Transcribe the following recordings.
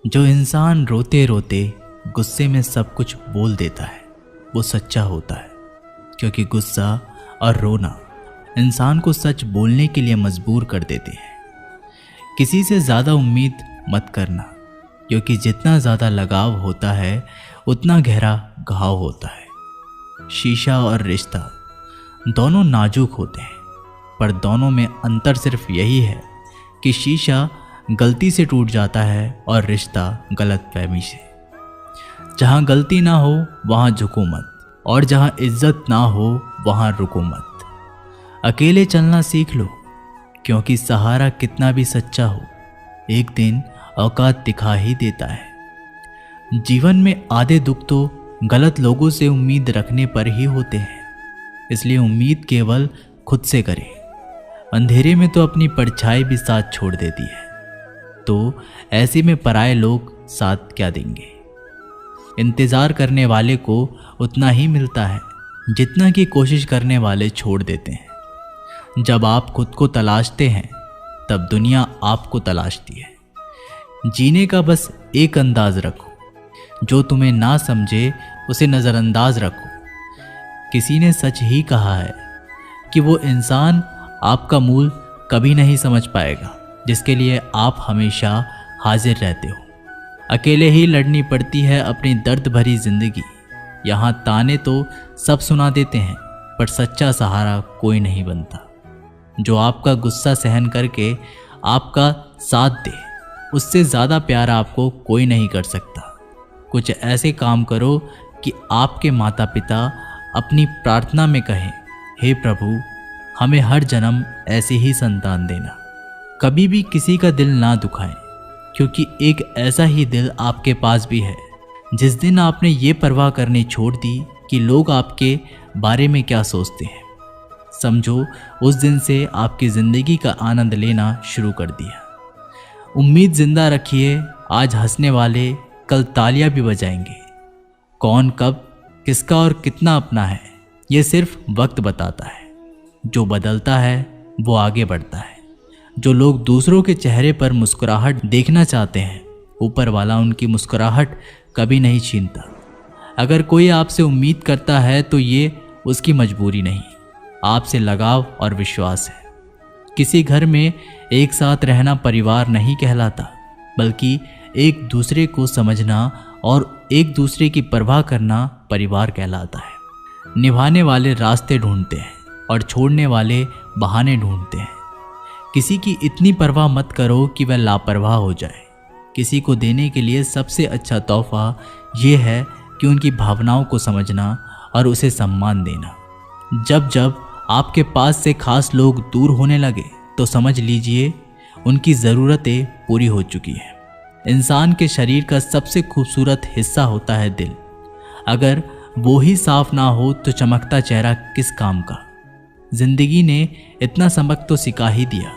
जो इंसान रोते रोते गुस्से में सब कुछ बोल देता है वो सच्चा होता है, क्योंकि गुस्सा और रोना इंसान को सच बोलने के लिए मजबूर कर देते हैं। किसी से ज़्यादा उम्मीद मत करना, क्योंकि जितना ज़्यादा लगाव होता है उतना गहरा घाव होता है। शीशा और रिश्ता दोनों नाजुक होते हैं, पर दोनों में अंतर सिर्फ यही है कि शीशा गलती से टूट जाता है और रिश्ता गलतफहमी से। जहाँ गलती ना हो वहाँ झुको मत, और जहाँ इज्जत ना हो वहाँ रुको मत। अकेले चलना सीख लो, क्योंकि सहारा कितना भी सच्चा हो एक दिन औकात दिखा ही देता है। जीवन में आधे दुख तो गलत लोगों से उम्मीद रखने पर ही होते हैं, इसलिए उम्मीद केवल खुद से करें। अंधेरे में तो अपनी परछाई भी साथ छोड़ देती है, तो ऐसे में पराये लोग साथ क्या देंगे। इंतज़ार करने वाले को उतना ही मिलता है जितना कि कोशिश करने वाले छोड़ देते हैं। जब आप खुद को तलाशते हैं तब दुनिया आपको तलाशती है। जीने का बस एक अंदाज रखो, जो तुम्हें ना समझे उसे नज़रअंदाज रखो। किसी ने सच ही कहा है कि वो इंसान आपका मूल कभी नहीं समझ पाएगा जिसके लिए आप हमेशा हाजिर रहते हो। अकेले ही लड़नी पड़ती है अपनी दर्द भरी जिंदगी। यहाँ ताने तो सब सुना देते हैं, पर सच्चा सहारा कोई नहीं बनता। जो आपका गुस्सा सहन करके आपका साथ दे, उससे ज़्यादा प्यार आपको कोई नहीं कर सकता। कुछ ऐसे काम करो कि आपके माता पिता अपनी प्रार्थना में कहें, हे प्रभु हमें हर जन्म ऐसे ही संतान देना। कभी भी किसी का दिल ना दुखाएं, क्योंकि एक ऐसा ही दिल आपके पास भी है। जिस दिन आपने ये परवाह करनी छोड़ दी कि लोग आपके बारे में क्या सोचते हैं, समझो उस दिन से आपकी ज़िंदगी का आनंद लेना शुरू कर दिया। उम्मीद जिंदा रखिए, आज हंसने वाले कल तालियां भी बजाएंगे। कौन कब किसका और कितना अपना है ये सिर्फ वक्त बताता है। जो बदलता है वो आगे बढ़ता है। जो लोग दूसरों के चेहरे पर मुस्कुराहट देखना चाहते हैं, ऊपर वाला उनकी मुस्कुराहट कभी नहीं छीनता। अगर कोई आपसे उम्मीद करता है तो ये उसकी मजबूरी नहीं, आपसे लगाव और विश्वास है। किसी घर में एक साथ रहना परिवार नहीं कहलाता, बल्कि एक दूसरे को समझना और एक दूसरे की परवाह करना परिवार कहलाता है। निभाने वाले रास्ते ढूंढते हैं और छोड़ने वाले बहाने ढूंढते हैं। किसी की इतनी परवाह मत करो कि वह लापरवाह हो जाए। किसी को देने के लिए सबसे अच्छा तोहफा ये है कि उनकी भावनाओं को समझना और उसे सम्मान देना। जब जब आपके पास से खास लोग दूर होने लगे तो समझ लीजिए उनकी ज़रूरतें पूरी हो चुकी हैं। इंसान के शरीर का सबसे खूबसूरत हिस्सा होता है दिल। अगर वो ही साफ ना हो तो चमकता चेहरा किस काम का। जिंदगी ने इतना सबक तो सिखा ही दिया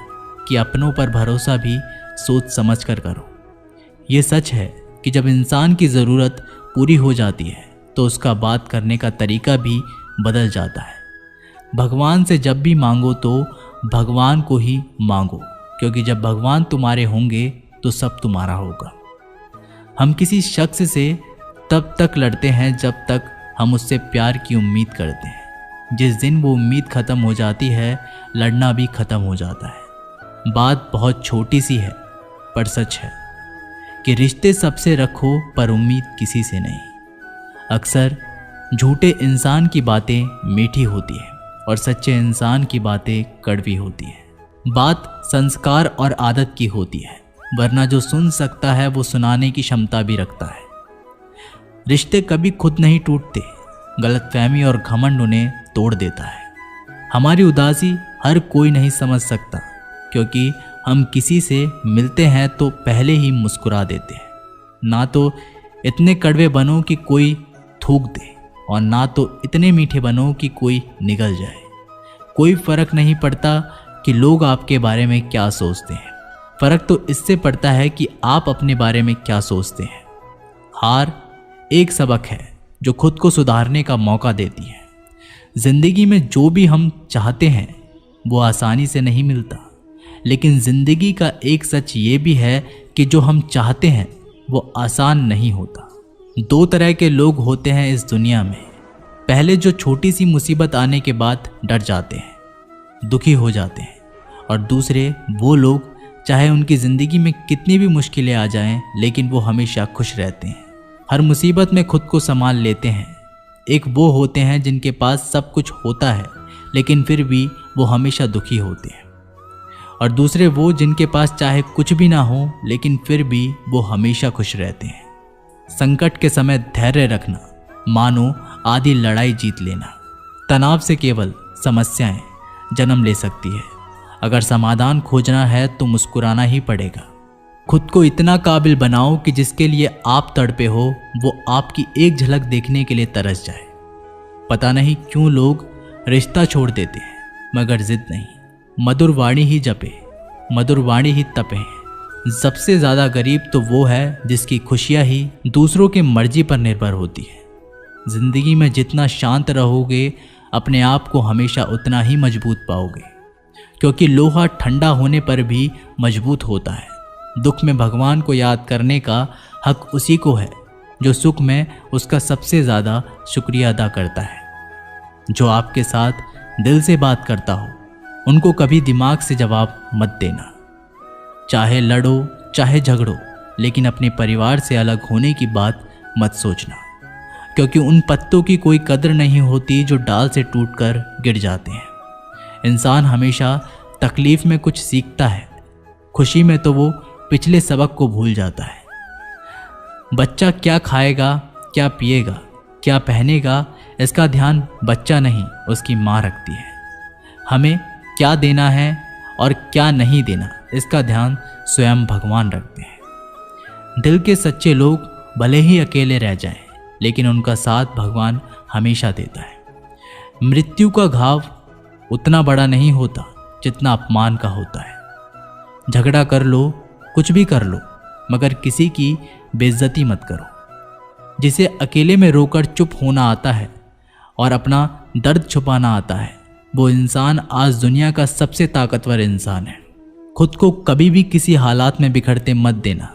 कि अपनों पर भरोसा भी सोच समझ कर करो। ये सच है कि जब इंसान की ज़रूरत पूरी हो जाती है तो उसका बात करने का तरीका भी बदल जाता है। भगवान से जब भी मांगो तो भगवान को ही मांगो, क्योंकि जब भगवान तुम्हारे होंगे तो सब तुम्हारा होगा। हम किसी शख्स से तब तक लड़ते हैं जब तक हम उससे प्यार की उम्मीद करते हैं। जिस दिन वो उम्मीद ख़त्म हो जाती है, लड़ना भी ख़त्म हो जाता है। बात बहुत छोटी सी है पर सच है कि रिश्ते सबसे रखो पर उम्मीद किसी से नहीं। अक्सर झूठे इंसान की बातें मीठी होती है और सच्चे इंसान की बातें कड़वी होती है। बात संस्कार और आदत की होती है, वरना जो सुन सकता है वो सुनाने की क्षमता भी रखता है। रिश्ते कभी खुद नहीं टूटते, गलतफहमी और घमंड उन्हें तोड़ देता है। हमारी उदासी हर कोई नहीं समझ सकता, क्योंकि हम किसी से मिलते हैं तो पहले ही मुस्कुरा देते हैं। ना तो इतने कड़वे बनो कि कोई थूक दे, और ना तो इतने मीठे बनो कि कोई निगल जाए। कोई फर्क नहीं पड़ता कि लोग आपके बारे में क्या सोचते हैं, फर्क तो इससे पड़ता है कि आप अपने बारे में क्या सोचते हैं। हार एक सबक है जो खुद को सुधारने का मौका देती है। जिंदगी में जो भी हम चाहते हैं वो आसानी से नहीं मिलता, लेकिन जिंदगी का एक सच ये भी है कि जो हम चाहते हैं वो आसान नहीं होता। दो तरह के लोग होते हैं इस दुनिया में। पहले जो छोटी सी मुसीबत आने के बाद डर जाते हैं, दुखी हो जाते हैं, और दूसरे वो लोग चाहे उनकी ज़िंदगी में कितनी भी मुश्किलें आ जाएं, लेकिन वो हमेशा खुश रहते हैं, हर मुसीबत में खुद को संभाल लेते हैं। एक वो होते हैं जिनके पास सब कुछ होता है लेकिन फिर भी वो हमेशा दुखी होते हैं, और दूसरे वो जिनके पास चाहे कुछ भी ना हो लेकिन फिर भी वो हमेशा खुश रहते हैं। संकट के समय धैर्य रखना मानो आधी लड़ाई जीत लेना। तनाव से केवल समस्याएं जन्म ले सकती है। अगर समाधान खोजना है तो मुस्कुराना ही पड़ेगा। खुद को इतना काबिल बनाओ कि जिसके लिए आप तड़पे हो वो आपकी एक झलक देखने के लिए तरस जाए। पता नहीं क्यों लोग रिश्ता छोड़ देते हैं, मगर जिद नहीं। मधुर वाणी ही जपे, मधुर वाणी ही तपे। सबसे ज़्यादा गरीब तो वो है जिसकी खुशियाँ ही दूसरों की मर्जी पर निर्भर होती है। जिंदगी में जितना शांत रहोगे अपने आप को हमेशा उतना ही मजबूत पाओगे, क्योंकि लोहा ठंडा होने पर भी मजबूत होता है। दुख में भगवान को याद करने का हक उसी को है जो सुख में उसका सबसे ज़्यादा शुक्रिया अदा करता है। जो आपके साथ दिल से बात करता हो उनको कभी दिमाग से जवाब मत देना। चाहे लड़ो चाहे झगड़ो, लेकिन अपने परिवार से अलग होने की बात मत सोचना, क्योंकि उन पत्तों की कोई कदर नहीं होती जो डाल से टूटकर गिर जाते हैं। इंसान हमेशा तकलीफ में कुछ सीखता है, खुशी में तो वो पिछले सबक को भूल जाता है। बच्चा क्या खाएगा, क्या पिएगा, क्या पहनेगा, इसका ध्यान बच्चा नहीं उसकी माँ रखती है। हमें क्या देना है और क्या नहीं देना, इसका ध्यान स्वयं भगवान रखते हैं। दिल के सच्चे लोग भले ही अकेले रह जाएं, लेकिन उनका साथ भगवान हमेशा देता है। मृत्यु का घाव उतना बड़ा नहीं होता जितना अपमान का होता है। झगड़ा कर लो, कुछ भी कर लो, मगर किसी की बेइज्जती मत करो। जिसे अकेले में रोकर चुप होना आता है और अपना दर्द छुपाना आता है, वो इंसान आज दुनिया का सबसे ताकतवर इंसान है। खुद को कभी भी किसी हालात में बिखरते मत देना।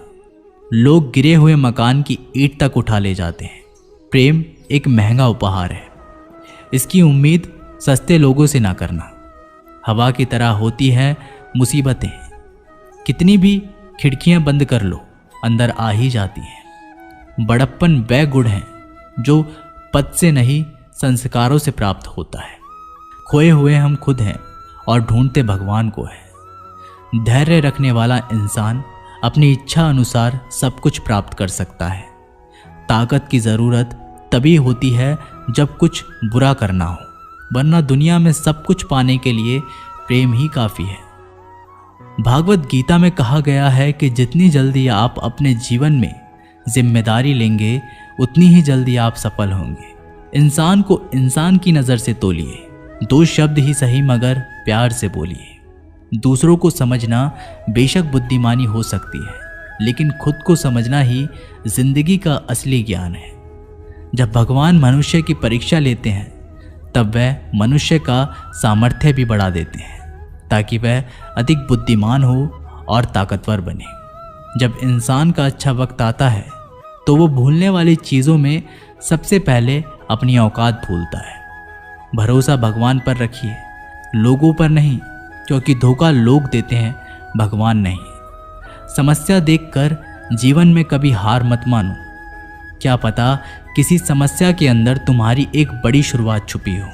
लोग गिरे हुए मकान की ईंट तक उठा ले जाते हैं। प्रेम एक महंगा उपहार है, इसकी उम्मीद सस्ते लोगों से ना करना। हवा की तरह होती है मुसीबतें, कितनी भी खिड़कियां बंद कर लो अंदर आ ही जाती हैं। बड़प्पन वह गुण है जो पद से नहीं संस्कारों से प्राप्त होता है। खोए हुए हम खुद हैं और ढूंढते भगवान को है। धैर्य रखने वाला इंसान अपनी इच्छा अनुसार सब कुछ प्राप्त कर सकता है। ताकत की ज़रूरत तभी होती है जब कुछ बुरा करना हो, वरना दुनिया में सब कुछ पाने के लिए प्रेम ही काफ़ी है। भागवत गीता में कहा गया है कि जितनी जल्दी आप अपने जीवन में जिम्मेदारी लेंगे उतनी ही जल्दी आप सफल होंगे। इंसान को इंसान की नज़र से तोलिए, दो शब्द ही सही मगर प्यार से बोलिए। दूसरों को समझना बेशक बुद्धिमानी हो सकती है, लेकिन खुद को समझना ही जिंदगी का असली ज्ञान है। जब भगवान मनुष्य की परीक्षा लेते हैं तब वह मनुष्य का सामर्थ्य भी बढ़ा देते हैं ताकि वह अधिक बुद्धिमान हो और ताकतवर बने। जब इंसान का अच्छा वक्त आता है तो वो भूलने वाली चीज़ों में सबसे पहले अपनी औकात भूलता है। भरोसा भगवान पर रखिए, लोगों पर नहीं, क्योंकि धोखा लोग देते हैं, भगवान नहीं। समस्या देखकर जीवन में कभी हार मत मानो। क्या पता किसी समस्या के अंदर तुम्हारी एक बड़ी शुरुआत छुपी हो।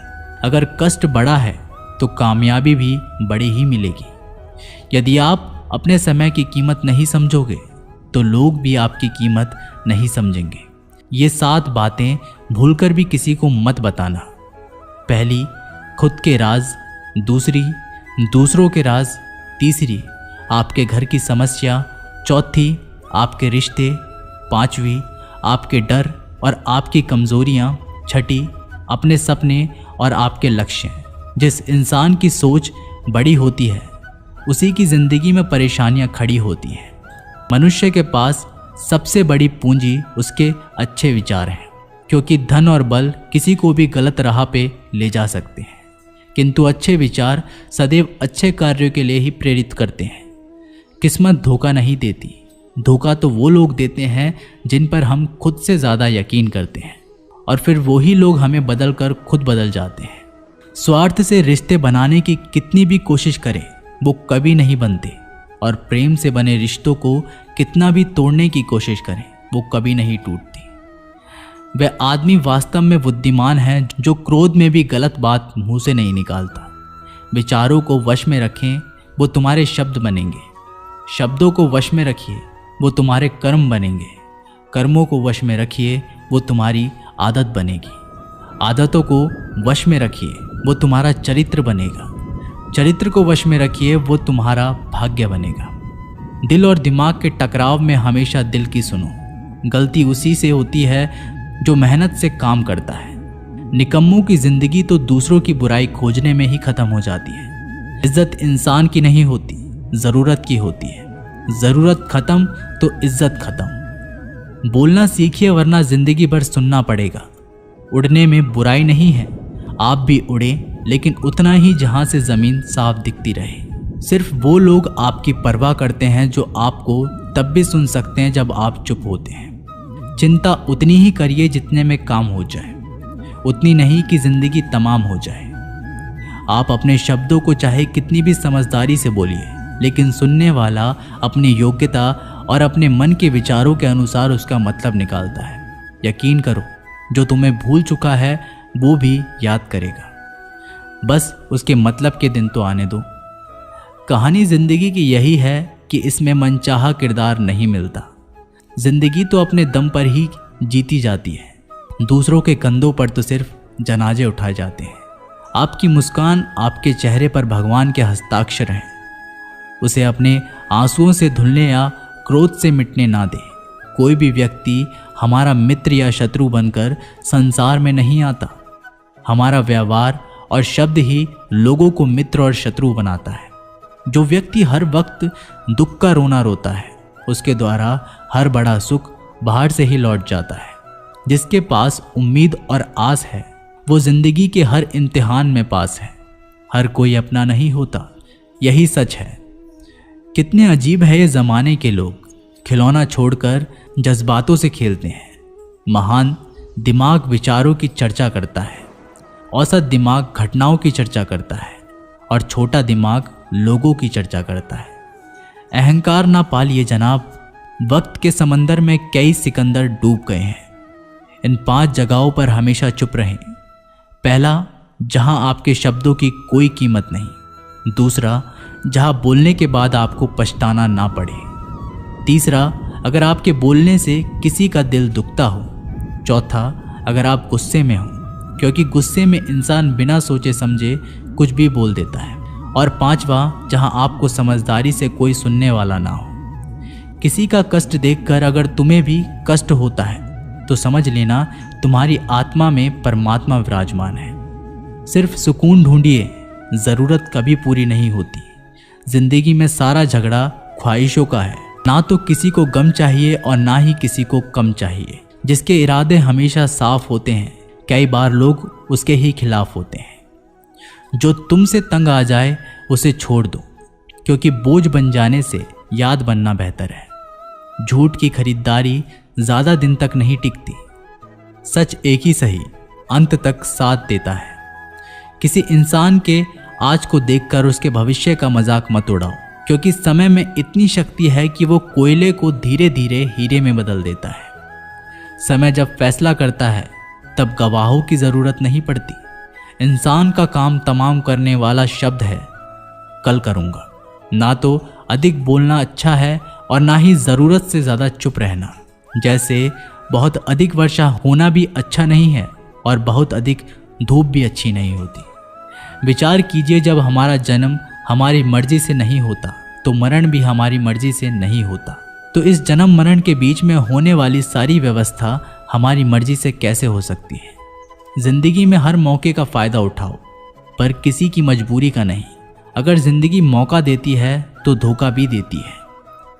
अगर कष्ट बड़ा है तो कामयाबी भी बड़ी ही मिलेगी। यदि आप अपने समय की कीमत नहीं समझोगे तो लोग भी आपकी कीमत नहीं समझेंगे। ये 7 बातें भूलकर भी किसी को मत बताना। पहली, खुद के राज। दूसरी, दूसरों के राज। तीसरी, आपके घर की समस्या। चौथी, आपके रिश्ते। पांचवी, आपके डर और आपकी कमजोरियां। छठी, अपने सपने और आपके लक्ष्य। जिस इंसान की सोच बड़ी होती है उसी की जिंदगी में परेशानियां खड़ी होती हैं। मनुष्य के पास सबसे बड़ी पूंजी उसके अच्छे विचार हैं, क्योंकि धन और बल किसी को भी गलत राह पे ले जा सकते हैं, किंतु अच्छे विचार सदैव अच्छे कार्यों के लिए ही प्रेरित करते हैं। किस्मत धोखा नहीं देती, धोखा तो वो लोग देते हैं जिन पर हम खुद से ज़्यादा यकीन करते हैं, और फिर वही लोग हमें बदल कर खुद बदल जाते हैं। स्वार्थ से रिश्ते बनाने की कितनी भी कोशिश करें वो कभी नहीं बनते, और प्रेम से बने रिश्तों को कितना भी तोड़ने की कोशिश करें वो कभी नहीं टूटती। वह आदमी वास्तव में बुद्धिमान है जो क्रोध में भी गलत बात मुंह से नहीं निकालता। विचारों को वश में रखें, वो तुम्हारे शब्द बनेंगे। शब्दों को वश में रखिए, वो तुम्हारे कर्म बनेंगे। कर्मों को वश में रखिए, वो तुम्हारी आदत बनेगी। आदतों को वश में रखिए, वो तुम्हारा चरित्र बनेगा। चरित्र को वश में रखिए, वो तुम्हारा भाग्य बनेगा। दिल और दिमाग के टकराव में हमेशा दिल की सुनो। गलती उसी से होती है जो मेहनत से काम करता है। निकम्मों की जिंदगी तो दूसरों की बुराई खोजने में ही खत्म हो जाती है। इज्जत इंसान की नहीं होती, ज़रूरत की होती है। ज़रूरत खत्म तो इज्जत खत्म। बोलना सीखिए वरना जिंदगी भर सुनना पड़ेगा। उड़ने में बुराई नहीं है, आप भी उड़े, लेकिन उतना ही जहां से ज़मीन साफ दिखती रहे। सिर्फ वो लोग आपकी परवाह करते हैं जो आपको तब भी सुन सकते हैं जब आप चुप होते हैं। चिंता उतनी ही करिए जितने में काम हो जाए, उतनी नहीं कि जिंदगी तमाम हो जाए। आप अपने शब्दों को चाहे कितनी भी समझदारी से बोलिए, लेकिन सुनने वाला अपनी योग्यता और अपने मन के विचारों के अनुसार उसका मतलब निकालता है। यकीन करो, जो तुम्हें भूल चुका है वो भी याद करेगा। बस उसके मतलब के दिन तो आने दो। कहानी जिंदगी की यही है कि इसमें मनचाहा किरदार नहीं मिलता। जिंदगी तो अपने दम पर ही जीती जाती है। दूसरों के कंधों पर तो सिर्फ जनाजे उठाए जाते हैं। आपकी मुस्कान आपके चेहरे पर भगवान के हस्ताक्षर हैं। उसे अपने आंसुओं से धुलने या क्रोध से मिटने ना दे। कोई भी व्यक्ति हमारा मित्र या शत्रु बनकर संसार में नहीं आता। हमारा व्यवहार और शब्द ही लोगों को मित्र और शत्रु बनाता है। जो व्यक्ति हर वक्त दुख का रोना रोता है, उसके द्वारा हर बड़ा सुख बाहर से ही लौट जाता है। जिसके पास उम्मीद और आस है, वो जिंदगी के हर इम्तिहान में पास है। हर कोई अपना नहीं होता, यही सच है। कितने अजीब है ये ज़माने के लोग, खिलौना छोड़कर जज्बातों से खेलते हैं। महान दिमाग विचारों की चर्चा करता है, औसत दिमाग घटनाओं की चर्चा करता है, और छोटा दिमाग लोगों की चर्चा करता है। अहंकार ना पालिए जनाब, वक्त के समंदर में कई सिकंदर डूब गए हैं। इन 5 जगहों पर हमेशा चुप रहें। पहला, जहां आपके शब्दों की कोई कीमत नहीं। दूसरा, जहां बोलने के बाद आपको पछताना ना पड़े। तीसरा, अगर आपके बोलने से किसी का दिल दुखता हो। चौथा, अगर आप गुस्से में हो, क्योंकि गुस्से में इंसान बिना सोचे समझे कुछ भी बोल देता है। और पांचवा, जहां आपको समझदारी से कोई सुनने वाला ना हो। किसी का कष्ट देखकर अगर तुम्हें भी कष्ट होता है तो समझ लेना तुम्हारी आत्मा में परमात्मा विराजमान है। सिर्फ सुकून ढूंढिए, ज़रूरत कभी पूरी नहीं होती। जिंदगी में सारा झगड़ा ख्वाहिशों का है। ना तो किसी को गम चाहिए और ना ही किसी को कम चाहिए। जिसके इरादे हमेशा साफ होते हैं, कई बार लोग उसके ही खिलाफ होते हैं। जो तुमसे तंग आ जाए उसे छोड़ दो, क्योंकि बोझ बन जाने से याद बनना बेहतर है। झूठ की खरीदारी ज़्यादा दिन तक नहीं टिकती। सच एक ही सही अंत तक साथ देता है। किसी इंसान के आज को देखकर उसके भविष्य का मजाक मत उड़ाओ, क्योंकि समय में इतनी शक्ति है कि वो कोयले को धीरे धीरे हीरे में बदल देता है। समय जब फैसला करता है तब गवाहों की ज़रूरत नहीं पड़ती। इंसान का काम तमाम करने वाला शब्द है कल करूँगा। ना तो अधिक बोलना अच्छा है और ना ही ज़रूरत से ज़्यादा चुप रहना। जैसे बहुत अधिक वर्षा होना भी अच्छा नहीं है और बहुत अधिक धूप भी अच्छी नहीं होती। विचार कीजिए, जब हमारा जन्म हमारी मर्जी से नहीं होता तो मरण भी हमारी मर्जी से नहीं होता। तो इस जन्म मरण के बीच में होने वाली सारी व्यवस्था हमारी मर्जी से कैसे हो सकती है। जिंदगी में हर मौके का फ़ायदा उठाओ, पर किसी की मजबूरी का नहीं। अगर जिंदगी मौका देती है तो धोखा भी देती है।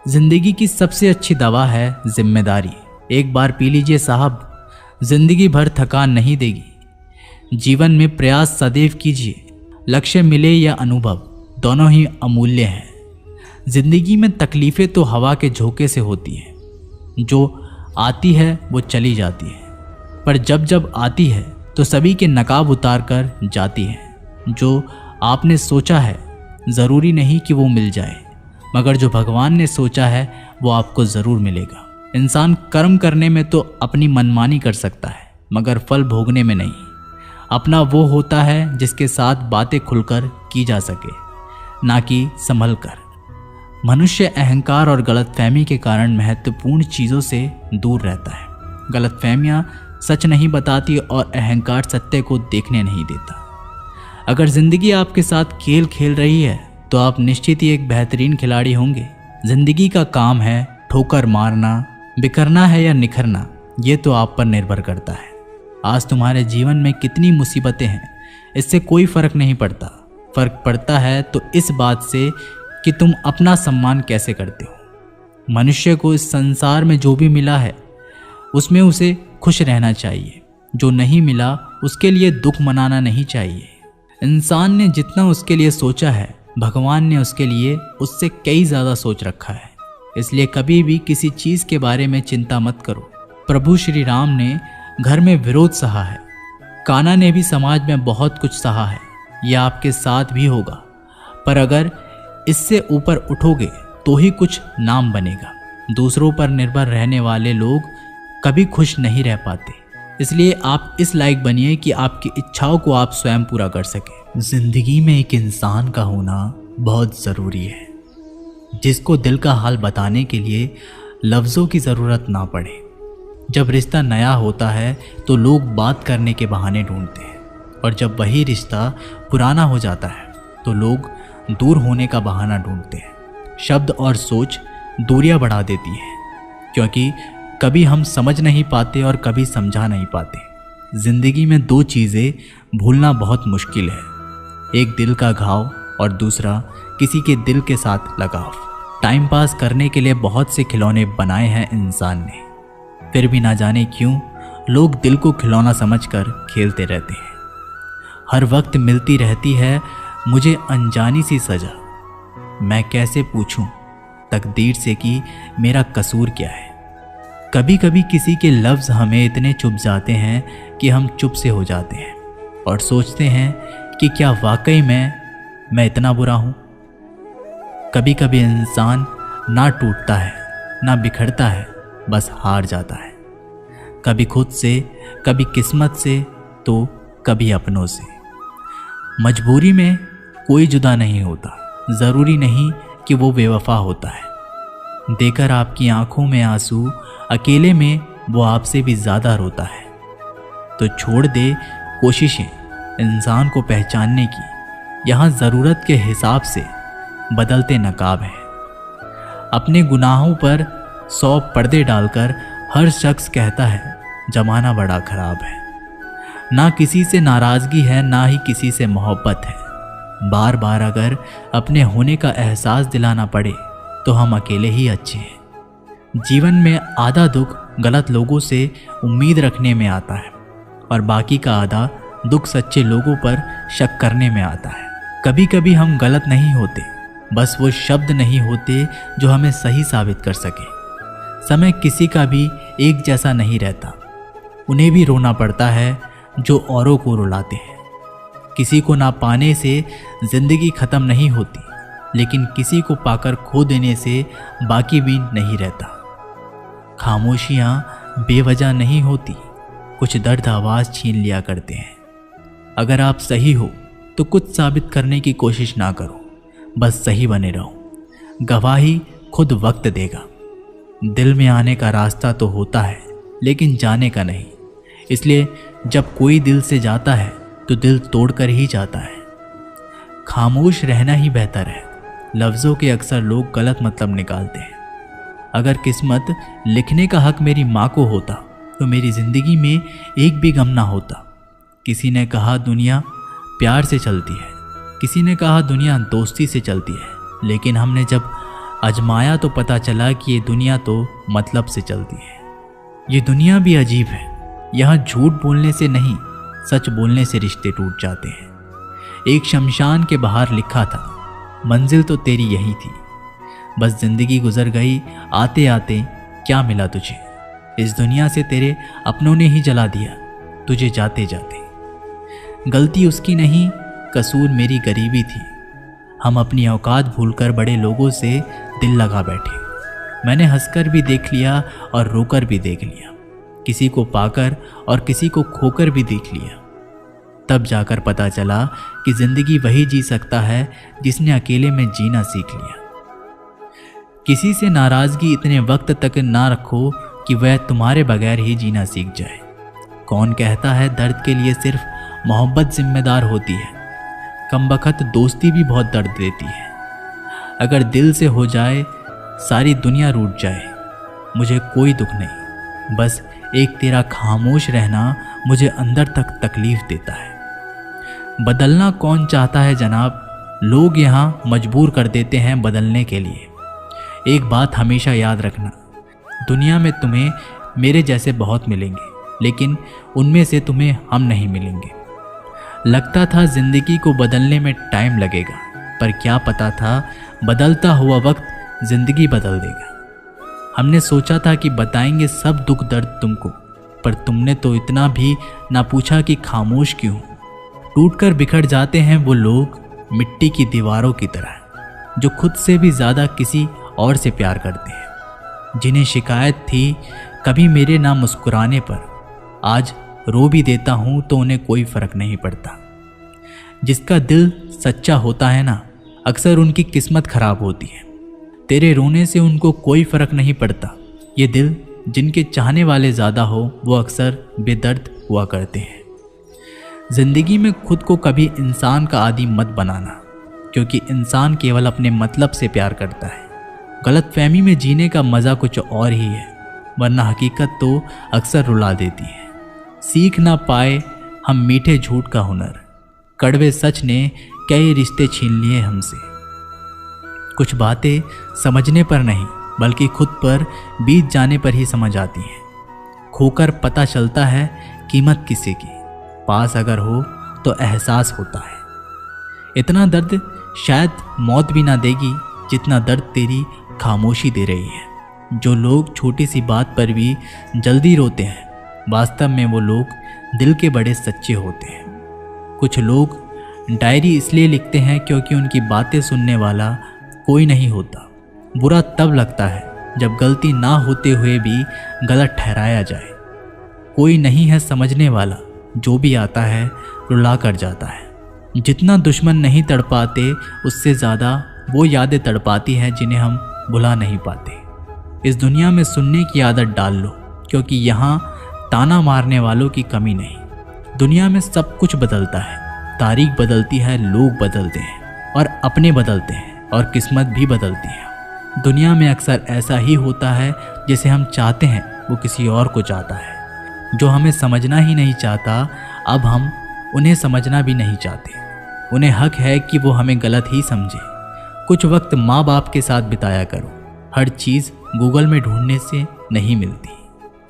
जिंदगी की सबसे अच्छी दवा है जिम्मेदारी। एक बार पी लीजिए साहब, जिंदगी भर थकान नहीं देगी। जीवन में प्रयास सदैव कीजिए। लक्ष्य मिले या अनुभव, दोनों ही अमूल्य हैं। जिंदगी में तकलीफ़ें तो हवा के झोंके से होती हैं, जो आती है वो चली जाती है, पर जब जब आती है तो सभी के नकाब उतार कर जाती है। जो आपने सोचा है ज़रूरी नहीं कि वो मिल जाए, मगर जो भगवान ने सोचा है वो आपको ज़रूर मिलेगा। इंसान कर्म करने में तो अपनी मनमानी कर सकता है, मगर फल भोगने में नहीं। अपना वो होता है जिसके साथ बातें खुलकर की जा सके, ना कि संभल कर। मनुष्य अहंकार और गलतफहमी के कारण महत्वपूर्ण चीज़ों से दूर रहता है। गलतफहमियाँ सच नहीं बताती और अहंकार सत्य को देखने नहीं देता। अगर ज़िंदगी आपके साथ खेल खेल रही है तो आप निश्चित ही एक बेहतरीन खिलाड़ी होंगे। ज़िंदगी का काम है ठोकर मारना, बिखरना है या निखरना, ये तो आप पर निर्भर करता है। आज तुम्हारे जीवन में कितनी मुसीबतें हैं, इससे कोई फ़र्क नहीं पड़ता। फ़र्क पड़ता है तो इस बात से कि तुम अपना सम्मान कैसे करते हो। मनुष्य को इस संसार में जो भी मिला है उसमें उसे खुश रहना चाहिए। जो नहीं मिला उसके लिए दुख मनाना नहीं चाहिए। इंसान ने जितना उसके लिए सोचा है, भगवान ने उसके लिए उससे कई ज़्यादा सोच रखा है। इसलिए कभी भी किसी चीज़ के बारे में चिंता मत करो। प्रभु श्री राम ने घर में विरोध सहा है, कान्हा ने भी समाज में बहुत कुछ सहा है। यह आपके साथ भी होगा, पर अगर इससे ऊपर उठोगे तो ही कुछ नाम बनेगा। दूसरों पर निर्भर रहने वाले लोग कभी खुश नहीं रह पाते। इसलिए आप इस लायक बनिए कि आपकी इच्छाओं को आप स्वयं पूरा कर सकें। जिंदगी में एक इंसान का होना बहुत ज़रूरी है, जिसको दिल का हाल बताने के लिए लफ्ज़ों की ज़रूरत ना पड़े। जब रिश्ता नया होता है तो लोग बात करने के बहाने ढूंढते हैं, और जब वही रिश्ता पुराना हो जाता है तो लोग दूर होने का बहाना ढूंढते हैं। शब्द और सोच दूरियां बढ़ा देती हैं, क्योंकि कभी हम समझ नहीं पाते और कभी समझा नहीं पाते। ज़िंदगी में दो चीज़ें भूलना बहुत मुश्किल है, एक दिल का घाव और दूसरा किसी के दिल के साथ लगाव। टाइम पास करने के लिए बहुत से खिलौने बनाए हैं इंसान ने, फिर भी ना जाने क्यों लोग दिल को खिलौना समझकर खेलते रहते हैं। हर वक्त मिलती रहती है मुझे अनजानी सी सज़ा, मैं कैसे पूछूं तकदीर से कि मेरा कसूर क्या है। कभी कभी किसी के लफ्ज़ हमें इतने चुभ जाते हैं कि हम चुप से हो जाते हैं और सोचते हैं कि क्या वाकई में मैं इतना बुरा हूँ। कभी कभी इंसान ना टूटता है ना बिखरता है, बस हार जाता है, कभी खुद से, कभी किस्मत से, तो कभी अपनों से। मजबूरी में कोई जुदा नहीं होता, ज़रूरी नहीं कि वो बेवफा होता है। देकर आपकी आंखों में आंसू अकेले में वो आपसे भी ज़्यादा रोता है। तो छोड़ दे कोशिशें इंसान को पहचानने की, यहाँ ज़रूरत के हिसाब से बदलते नकाब हैं। अपने गुनाहों पर 100 पर्दे डालकर हर शख्स कहता है ज़माना बड़ा ख़राब है। ना किसी से नाराज़गी है, ना ही किसी से मोहब्बत है। बार बार अगर अपने होने का एहसास दिलाना पड़े तो हम अकेले ही अच्छे हैं। जीवन में आधा दुख गलत लोगों से उम्मीद रखने में आता है, और बाकी का आधा दुख सच्चे लोगों पर शक करने में आता है। कभी कभी हम गलत नहीं होते, बस वो शब्द नहीं होते जो हमें सही साबित कर सके। समय किसी का भी एक जैसा नहीं रहता, उन्हें भी रोना पड़ता है जो औरों को रुलाते हैं। किसी को ना पाने से जिंदगी ख़त्म नहीं होती, लेकिन किसी को पाकर खो देने से बाकी भी नहीं रहता। खामोशियाँ बेवजह नहीं होती, कुछ दर्द आवाज़ छीन लिया करते हैं। अगर आप सही हो तो कुछ साबित करने की कोशिश ना करो, बस सही बने रहो। गवाही खुद वक्त देगा। दिल में आने का रास्ता तो होता है, लेकिन जाने का नहीं। इसलिए जब कोई दिल से जाता है तो दिल तोड़कर ही जाता है। खामोश रहना ही बेहतर है। लफ्ज़ों के अक्सर लोग गलत मतलब निकालते हैं। अगर किस्मत लिखने का हक मेरी माँ को होता तो मेरी ज़िंदगी में एक भी गम ना होता। किसी ने कहा दुनिया प्यार से चलती है, किसी ने कहा दुनिया दोस्ती से चलती है, लेकिन हमने जब आजमाया तो पता चला कि ये दुनिया तो मतलब से चलती है। ये दुनिया भी अजीब है, यहाँ झूठ बोलने से नहीं, सच बोलने से रिश्ते टूट जाते हैं। एक शमशान के बाहर लिखा था, मंजिल तो तेरी यही थी, बस जिंदगी गुजर गई आते आते, क्या मिला तुझे? इस दुनिया से तेरे अपनों ने ही जला दिया तुझे जाते जाते। गलती उसकी नहीं, कसूर मेरी गरीबी थी। हम अपनी औकात भूलकर बड़े लोगों से दिल लगा बैठे। मैंने हंसकर भी देख लिया और रोकर भी देख लिया, किसी को पाकर और किसी को खोकर भी देख लिया। तब जाकर पता चला कि जिंदगी वही जी सकता है जिसने अकेले में जीना सीख लिया। किसी से नाराजगी इतने वक्त तक ना रखो कि वह तुम्हारे बगैर ही जीना सीख जाए। कौन कहता है दर्द के लिए सिर्फ मोहब्बत जिम्मेदार होती है? कमबख्त दोस्ती भी बहुत दर्द देती है। अगर दिल से हो जाए सारी दुनिया रूठ जाए, मुझे कोई दुख नहीं, बस एक तेरा खामोश रहना मुझे अंदर तक तकलीफ देता है। बदलना कौन चाहता है जनाब, लोग यहाँ मजबूर कर देते हैं बदलने के लिए। एक बात हमेशा याद रखना, दुनिया में तुम्हें मेरे जैसे बहुत मिलेंगे, लेकिन उनमें से तुम्हें हम नहीं मिलेंगे। लगता था जिंदगी को बदलने में टाइम लगेगा, पर क्या पता था बदलता हुआ वक्त जिंदगी बदल देगा। हमने सोचा था कि बताएंगे सब दुख दर्द तुमको, पर तुमने तो इतना भी ना पूछा कि खामोश क्यों। टूटकर बिखर जाते हैं वो लोग मिट्टी की दीवारों की तरह, जो खुद से भी ज़्यादा किसी और से प्यार करते हैं। जिन्हें शिकायत थी कभी मेरे ना मुस्कुराने पर, आज रो भी देता हूँ तो उन्हें कोई फ़र्क नहीं पड़ता। जिसका दिल सच्चा होता है ना, अक्सर उनकी किस्मत खराब होती है। तेरे रोने से उनको कोई फ़र्क नहीं पड़ता। ये दिल जिनके चाहने वाले ज़्यादा हो वो अक्सर बेदर्द हुआ करते हैं। ज़िंदगी में खुद को कभी इंसान का आदी मत बनाना, क्योंकि इंसान केवल अपने मतलब से प्यार करता है। गलतफहमी में जीने का मज़ा कुछ और ही है, वरना हकीकत तो अक्सर रुला देती है। सीख ना पाए हम मीठे झूठ का हुनर, कड़वे सच ने कई रिश्ते छीन लिए हमसे। कुछ बातें समझने पर नहीं बल्कि खुद पर बीत जाने पर ही समझ आती हैं। खोकर पता चलता है कीमत किसी की, पास अगर हो तो एहसास होता है। इतना दर्द शायद मौत भी ना देगी जितना दर्द तेरी खामोशी दे रही है। जो लोग छोटी सी बात पर भी जल्दी रोते हैं, वास्तव में वो लोग दिल के बड़े सच्चे होते हैं। कुछ लोग डायरी इसलिए लिखते हैं क्योंकि उनकी बातें सुनने वाला कोई नहीं होता। बुरा तब लगता है जब गलती ना होते हुए भी गलत ठहराया जाए। कोई नहीं है समझने वाला, जो भी आता है रुला कर जाता है। जितना दुश्मन नहीं तड़पाते, उससे ज़्यादा वो यादें तड़पाती हैं जिन्हें हम भुला नहीं पाते। इस दुनिया में सुनने की आदत डाल लो, क्योंकि यहाँ ताना मारने वालों की कमी नहीं। दुनिया में सब कुछ बदलता है, तारीख बदलती है, लोग बदलते हैं और अपने बदलते हैं और किस्मत भी बदलती है। दुनिया में अक्सर ऐसा ही होता है, जिसे हम चाहते हैं वो किसी और को चाहता है। जो हमें समझना ही नहीं चाहता, अब हम उन्हें समझना भी नहीं चाहते। उन्हें हक है कि वो हमें गलत ही समझे। कुछ वक्त माँ बाप के साथ बिताया करो, हर चीज़ गूगल में ढूंढने से नहीं मिलती।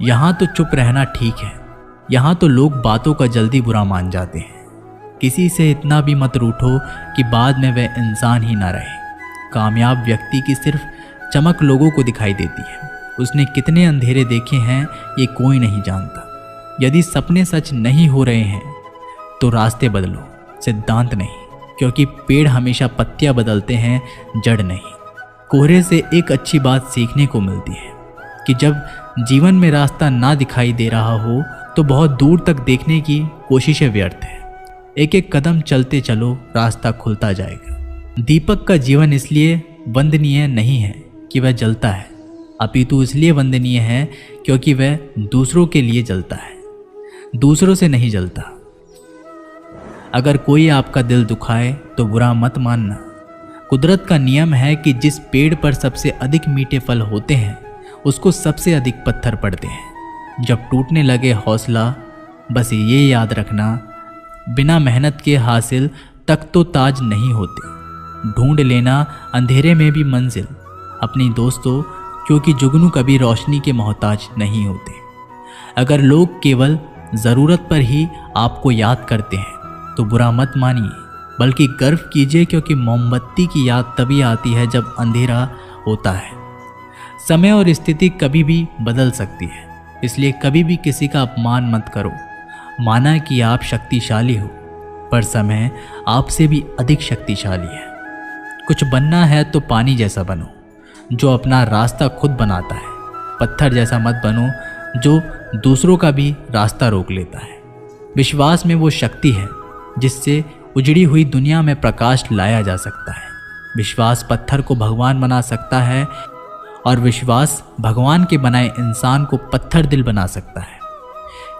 यहाँ तो चुप रहना ठीक है, यहाँ तो लोग बातों का जल्दी बुरा मान जाते हैं। किसी से इतना भी मत रूठो कि बाद में वह इंसान ही ना रहे। कामयाब व्यक्ति की सिर्फ चमक लोगों को दिखाई देती है, उसने कितने अंधेरे देखे हैं ये कोई नहीं जानता। यदि सपने सच नहीं हो रहे हैं तो रास्ते बदलो, सिद्धांत नहीं, क्योंकि पेड़ हमेशा पत्तियां बदलते हैं, जड़ नहीं। कोहरे से एक अच्छी बात सीखने को मिलती है कि जब जीवन में रास्ता ना दिखाई दे रहा हो तो बहुत दूर तक देखने की कोशिशें व्यर्थ है। एक एक कदम चलते चलो, रास्ता खुलता जाएगा। दीपक का जीवन इसलिए वंदनीय नहीं है कि वह जलता है, अपितु इसलिए वंदनीय है क्योंकि वह दूसरों के लिए जलता है, दूसरों से नहीं जलता। अगर कोई आपका दिल दुखाए तो बुरा मत मानना। कुदरत का नियम है कि जिस पेड़ पर सबसे अधिक मीठे फल होते हैं उसको सबसे अधिक पत्थर पड़ते हैं। जब टूटने लगे हौसला, बस ये याद रखना, बिना मेहनत के हासिल तक तो ताज नहीं होते। ढूंढ लेना अंधेरे में भी मंजिल अपनी दोस्तों, क्योंकि जुगनू कभी रोशनी के मोहताज नहीं होते। अगर लोग केवल ज़रूरत पर ही आपको याद करते हैं तो बुरा मत मानिए, बल्कि गर्व कीजिए, क्योंकि मोमबत्ती की याद तभी आती है जब अंधेरा होता है। समय और स्थिति कभी भी बदल सकती है, इसलिए कभी भी किसी का अपमान मत करो। माना कि आप शक्तिशाली हो, पर समय आपसे भी अधिक शक्तिशाली है। कुछ बनना है तो पानी जैसा बनो, जो अपना रास्ता खुद बनाता है। पत्थर जैसा मत बनो, जो दूसरों का भी रास्ता रोक लेता है। विश्वास में वो शक्ति है जिससे उजड़ी हुई दुनिया में प्रकाश लाया जा सकता है। विश्वास पत्थर को भगवान बना सकता है और विश्वास भगवान के बनाए इंसान को पत्थर दिल बना सकता है।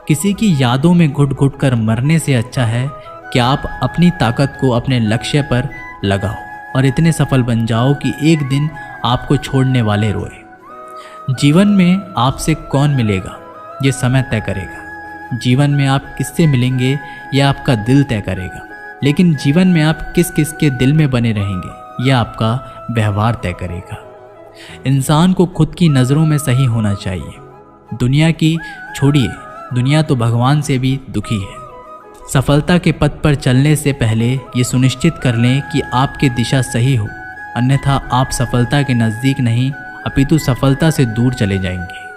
किसी की यादों में घुट घुट कर मरने से अच्छा है कि आप अपनी ताकत को अपने लक्ष्य पर लगाओ और इतने सफल बन जाओ कि एक दिन आपको छोड़ने वाले रोए। जीवन में आपसे कौन मिलेगा ये समय तय करेगा। जीवन में आप किससे मिलेंगे यह आपका दिल तय करेगा। लेकिन जीवन में आप किस किस के दिल में बने रहेंगे यह आपका व्यवहार तय करेगा। इंसान को खुद की नज़रों में सही होना चाहिए। दुनिया की छोड़िए, दुनिया तो भगवान से भी दुखी है। सफलता के पथ पर चलने से पहले ये सुनिश्चित कर लें कि आपकी दिशा सही हो, अन्यथा आप सफलता के नज़दीक नहीं अपितु सफलता से दूर चले जाएंगे।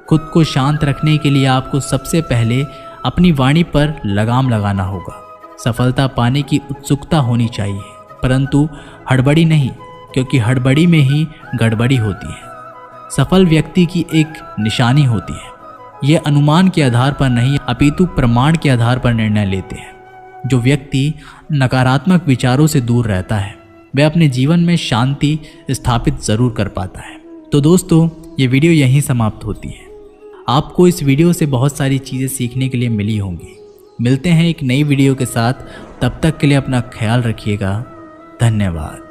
खुद को शांत रखने के लिए आपको सबसे पहले अपनी वाणी पर लगाम लगाना होगा। सफलता पाने की उत्सुकता होनी चाहिए, परंतु हड़बड़ी नहीं, क्योंकि हड़बड़ी में ही गड़बड़ी होती है। सफल व्यक्ति की एक निशानी होती है। ये अनुमान के आधार पर नहीं अपितु प्रमाण के आधार पर निर्णय लेते हैं। जो व्यक्ति नकारात्मक विचारों से दूर रहता है वह अपने जीवन में शांति स्थापित ज़रूर कर पाता है। तो दोस्तों, ये वीडियो यहीं समाप्त होती है। आपको इस वीडियो से बहुत सारी चीज़ें सीखने के लिए मिली होंगी। मिलते हैं एक नई वीडियो के साथ, तब तक के लिए अपना ख्याल रखिएगा। धन्यवाद।